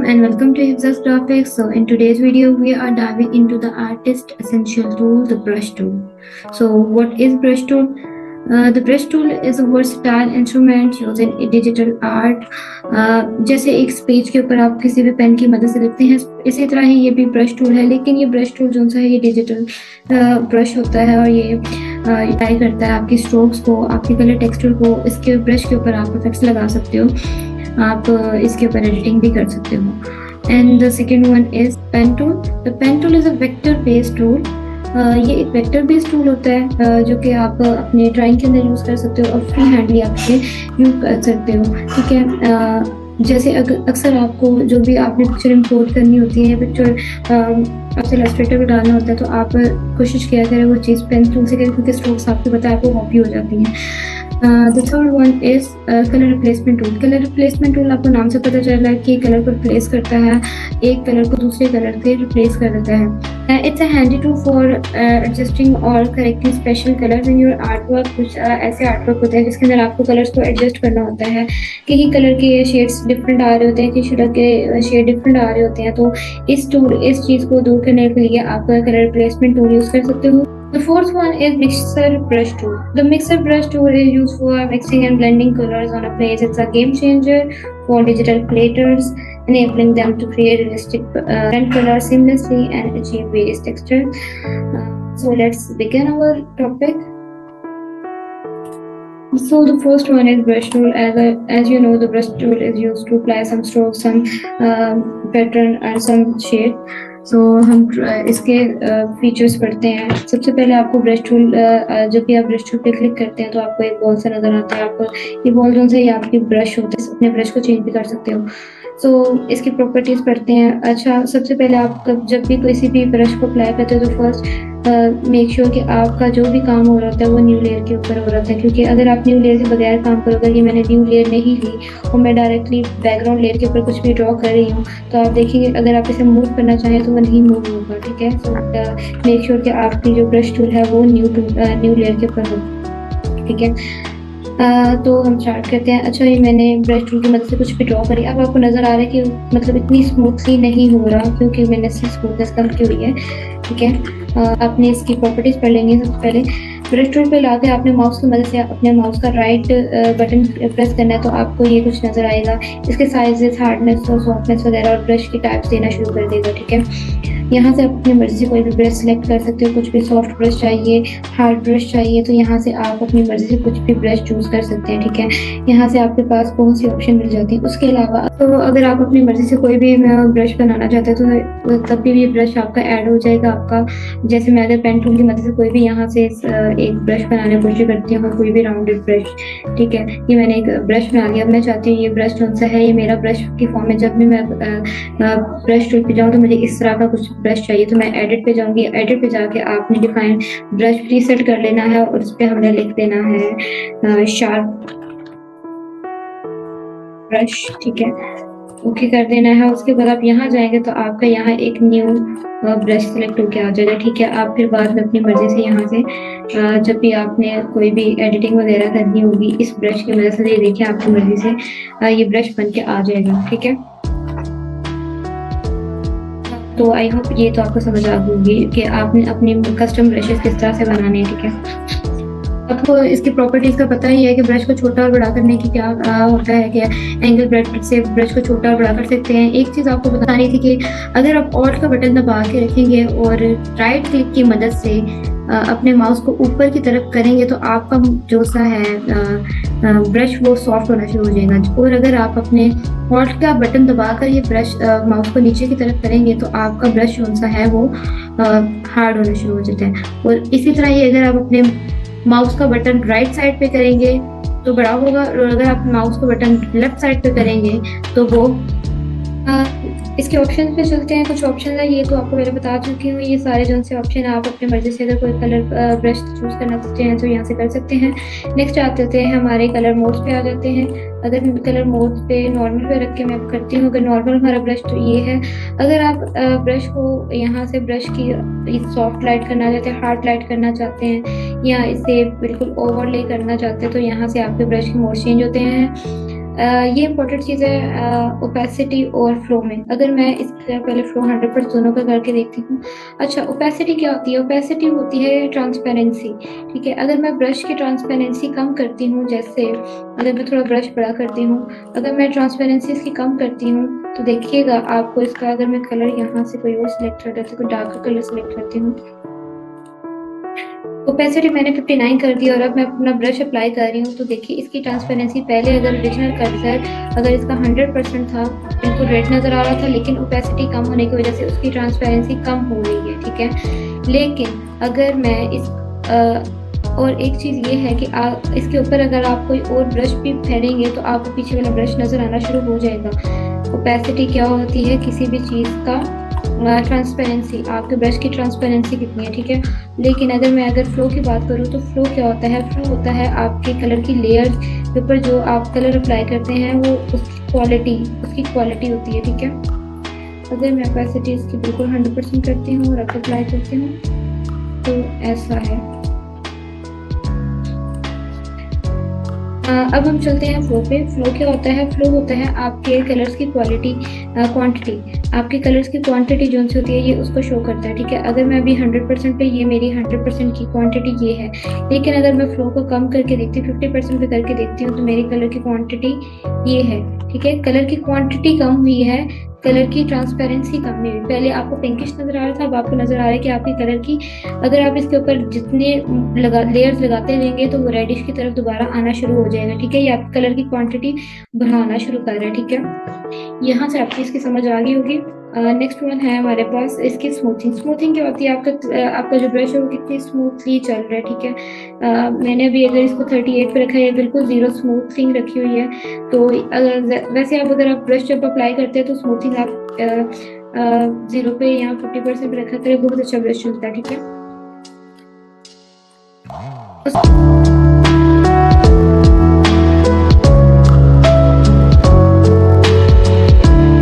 and welcome to Hifzas Graphics. So in today's video, we are diving into the artist essential tool, the brush tool. So what is brush tool? The brush tool is a versatile instrument used in digital art. जैसे एक page के ऊपर आप किसी भी pen की मदद से लिखते हैं, इसी तरह ही ये भी ब्रश टूल है, लेकिन ये ब्रश टूल जो सा है ये डिजिटल ब्रश होता है और ये ट्राई करता है आपकी स्ट्रोक्स को, आपके कलर टेक्सचर को, इसके ब्रश के ऊपर आप इफेक्ट्स लगा सकते हो, आप इसके ऊपर एडिटिंग भी कर सकते हो। And the second one is pen tool. The pen tool is a vector based tool. ये एक वेक्टर बेस्ड टूल होता है जो कि आप अपने ड्राइंग के अंदर यूज कर सकते हो और फ्री हैंडली आप इसे यूज कर सकते हो। ठीक है, जैसे अक्सर आपको जो भी आपने पिक्चर इंपोर्ट करनी होती है, पिक्चर आपसे इलस्ट्रेटर में डालना होता है, तो आप कोशिश किया करें वो चीज़ पेन टूल से करें, क्योंकि स्ट्रोक्स आपको पता है आपको कॉपी हो जाती हैं। The third one is colour replacement tool. Colour replacement tool आपको नाम से पता चल रहा है कि कलर को रिप्लेस करता है, एक कलर को दूसरे कलर से रिप्लेस कर देता है। It's a handy tool for adjusting और correcting special colours in your art work. कुछ ऐसे आर्ट वर्क होते हैं जिसके अंदर आपको कलर्स को एडजस्ट करना होता है, कहीं कलर के शेड्स डिफरेंट आ रहे होते हैं, कहीं कलर के शेड डिफरेंट आ रहे होते हैं, तो इस चीज़ को दूर करने के लिए आप कलर रिप्लेसमेंट टूल यूज कर सकते हो। The fourth one is mixer brush tool. The mixer brush tool is used for mixing and blending colors on a page. It's a game changer for digital creators, enabling them to create realistic blend colors seamlessly and achieve various textures. So let's begin our topic. So the first one is brush tool. As you know, the brush tool is used to apply some strokes, some pattern and some shade. सो हम इसके features पढ़ते हैं। सबसे पहले आपको brush tool, जब भी आप ब्रश टूल पे क्लिक करते हैं तो आपको एक बॉल सा नज़र आता है। आपको ये बॉल जो है ये आपकी ब्रश होता है, अपने ब्रश को चेंज भी कर सकते हो। सो इसकी प्रॉपर्टीज़ पढ़ते हैं। अच्छा, सबसे पहले आप जब भी किसी भी ब्रश को अप्लाई करते हो तो फर्स्ट मेक श्योर कि आपका जो भी काम हो रहा होता है वो न्यू लेयर के ऊपर हो रहा होता है, क्योंकि अगर आप न्यू लेयर के बगैर काम करोगे, ये मैंने न्यू लेयर नहीं ली और मैं डायरेक्टली बैकग्राउंड लेयर के ऊपर कुछ भी ड्रॉ कर रही हूँ, तो आप देखेंगे अगर आप इसे मूव करना चाहें तो वो नहीं मूव होगा। ठीक है, सो मेक श्योर कि आपकी जो ब्रश टूल है वो न्यू लेयर के ऊपर हो। ठीक है, तो हम स्टार्ट करते हैं। अच्छा, ये मैंने ब्रश टूल की मदद से कुछ भी ड्रॉ करी। अब आपको नज़र आ रहा है कि मतलब इतनी स्मूथली नहीं हो रहा, क्योंकि मैंने इसकी स्मूथनेस कम की हुई है। ठीक है, आपने इसकी प्रॉपर्टीज़ पढ़ लेंगे। सबसे पहले ब्रश टूल पे लाके आपने माउस की मदद से अपने माउस का राइट बटन प्रेस करना है, तो आपको ये कुछ नज़र आएगा। इसके साइजेस, हार्डनेस और सॉफ्टनेस वगैरह और ब्रश की टाइप्स देना शुरू कर देगा। ठीक है, यहाँ से आप अपनी मर्जी से कोई भी ब्रश सेलेक्ट कर सकते हो। कुछ भी सॉफ्ट ब्रश चाहिए, हार्ड ब्रश चाहिए, तो यहाँ से आप अपनी मर्जी से कुछ भी ब्रश चूज कर सकते हैं। ठीक है, यहाँ से आपके पास बहुत सी ऑप्शन मिल जाती है। उसके अलावा तो अगर आप अपनी मर्जी से कोई भी ब्रश बनाना चाहते हैं तो तब भी ये ब्रश आपका ऐड हो जाएगा आपका। जैसे मैं अगर पेन टूल की मदद से कोई भी यहाँ से एक ब्रश बनाने की कोशिश करती हूँ, कोई भी राउंडेड ब्रश। ठीक है, ये मैंने एक ब्रश बना लिया। अब मैं चाहती हूँ ये ब्रश कौन सा है, ये मेरा ब्रश की फॉर्म में जब भी मैं ब्रश टूल पे जाऊँ तो मुझे इस तरह का कुछ ब्रश चाहिए, तो मैं एडिट पे जाऊंगी। एडिट पे जाके आपने डिफाइन ब्रश प्रीसेट कर लेना है और उस पे हमने लिख देना है शार्प ब्रश। ठीक है, ओके कर देना है। उसके बाद आप यहाँ जाएंगे तो आपका यहाँ एक न्यू ब्रश सेलेक्ट होके आ जाएगा। ठीक है, आप फिर बाद में अपनी मर्जी से यहाँ से जब भी आपने कोई भी एडिटिंग वगैरह करनी होगी इस ब्रश की मदद से, ये देखिए आपकी मर्जी से ये ब्रश बन के आ जाएगा। ठीक है, तो आई होप ये तो आपको समझ आ गई कि आपने अपनी कस्टम ब्रशेस किस तरह से बनाने हैं। ठीक है, आपको इसकी प्रॉपर्टीज का पता ही है कि ब्रश को छोटा और बड़ा करने की क्या होता है कि एंगल ब्रैकेट से ब्रश को छोटा और बड़ा कर सकते हैं। एक चीज़ आपको बतानी थी कि अगर आप ऑल्ट का बटन दबा के रखेंगे और राइट क्लिक की मदद से अपने माउस को ऊपर की तरफ करेंगे तो आपका जो सा है ब्रश वो सॉफ्ट होना शुरू हो जाएगा। और अगर आप अपने ऑल्ट का बटन दबाकर ये ब्रश माउस को नीचे की तरफ करेंगे तो आपका ब्रश जो सा है वो हार्ड होना शुरू हो जाता है। और इसी तरह ही अगर आप अपने माउस का बटन राइट साइड पे करेंगे तो बड़ा होगा, और अगर आप माउस का बटन लेफ्ट साइड पे करेंगे तो वो इसके ऑप्शन पे चलते हैं। कुछ ऑप्शन है, ये तो आपको मैंने बता चुकी हूँ। ये सारे जो से ऑप्शन आप अपनी मर्जी से अगर कोई कलर ब्रश चूज करना चाहते हैं तो यहाँ से कर सकते हैं। नेक्स्ट आते हैं हमारे कलर मोड्स पे आ जाते हैं। अगर कलर मोड्स पे नॉर्मल पे रख के मैं करती हूँ, अगर नॉर्मल हमारा ब्रश तो ये है। अगर आप ब्रश को यहाँ से ब्रश की सॉफ्ट लाइट करना चाहते हैं, हार्ड लाइट करना चाहते हैं, या इसे बिल्कुल ओवरले करना चाहते हैं, तो यहाँ से आपके ब्रश के मोड चेंज होते हैं। ये इंपॉर्टेंट चीज़ है ओपेसिटी और फ्लो में। अगर मैं इससे पहले फ्लो 100% दोनों का करके देखती हूँ। अच्छा, ओपेसिटी क्या होती है? ओपेसिटी होती है ट्रांसपेरेंसी, ठीक है। अगर मैं ब्रश की ट्रांसपेरेंसी कम करती हूँ, जैसे अगर मैं थोड़ा ब्रश बड़ा करती हूँ, अगर मैं ट्रांसपेरेंसी इसकी कम करती हूँ तो देखिएगा आपको इसका, अगर मैं कलर यहाँ से कोई और सिलेक्ट कर देती हूँ, कोई डार्क कलर सिलेक्ट करती हूँ, ओपेसिटी मैंने 59 कर दी और अब मैं अपना ब्रश अप्लाई कर रही हूँ तो देखिए इसकी ट्रांसपेरेंसी, पहले अगर ओरिजिनल कर्सर अगर इसका 100% था, बिल्कुल रेड नजर आ रहा था, लेकिन ओपेसिटी कम होने की वजह से उसकी ट्रांसपेरेंसी कम हो रही है, ठीक है। लेकिन अगर मैं इस और एक चीज़ ये है कि आप इसके ऊपर अगर आप कोई और ब्रश भी फेरेंगे तो आपको पीछे वाला ब्रश नज़र आना शुरू हो जाएगा। ओपेसिटी क्या होती है? किसी भी चीज़ का ट्रांसपेरेंसी, आपके ब्रश की ट्रांसपेरेंसी कितनी है, ठीक है। लेकिन अगर फ्लो की बात करूँ तो फ्लो क्या होता है? फ्लो होता है आपके कलर की लेयर के ऊपर जो आप कलर अप्लाई करते हैं वो उसकी क्वालिटी होती है, ठीक है। अगर मैं ओपेसिटी इसकी बिल्कुल 100% करती हूँ और अप्लाई करती हूँ तो ऐसा है। अब हम चलते हैं फ्लो पे। फ्लो क्या होता है? फ्लो होता है आपके कलर्स की क्वांटिटी, आपके कलर्स की क्वांटिटी जो सी होती है ये उसको शो करता है, ठीक है। अगर मैं अभी 100% पे, ये मेरी 100% की क्वांटिटी ये है, लेकिन अगर मैं फ्लो को कम करके देखती हूँ, 50% पे करके देखती हूँ तो मेरी कलर की क्वांटिटी ये है, ठीक है। कलर की क्वांटिटी कम हुई है, कलर की ट्रांसपेरेंसी कम हुई। पहले आपको पिंकिश नजर आ रहा था, अब आपको नजर आ रहा है कि आपकी कलर की, अगर आप इसके ऊपर जितने लेयर्स लगाते रहेंगे तो वो रेडिश की तरफ दोबारा आना शुरू हो जाएगा, ठीक है। ये आपकी कलर की क्वांटिटी बढ़ाना शुरू कर रहा है, ठीक है। यहाँ से आपकी इसकी समझ आ गई होगी। नेक्स्ट वन है हमारे पास इसकी स्मूथिंग। स्मूथिंग क्या होती है? आपका जो ब्रश है वो कितनी स्मूथली चल रहा है, ठीक है। मैंने अभी अगर इसको 38 पे रखा है, बिल्कुल जीरो स्मूथिंग रखी हुई है। तो वैसे अगर आप ब्रश जब अप्लाई करते हैं तो स्मूथिंग आप 0 पे या 50% पे रखा करें, बहुत अच्छा ब्रश चलता है, ठीक है।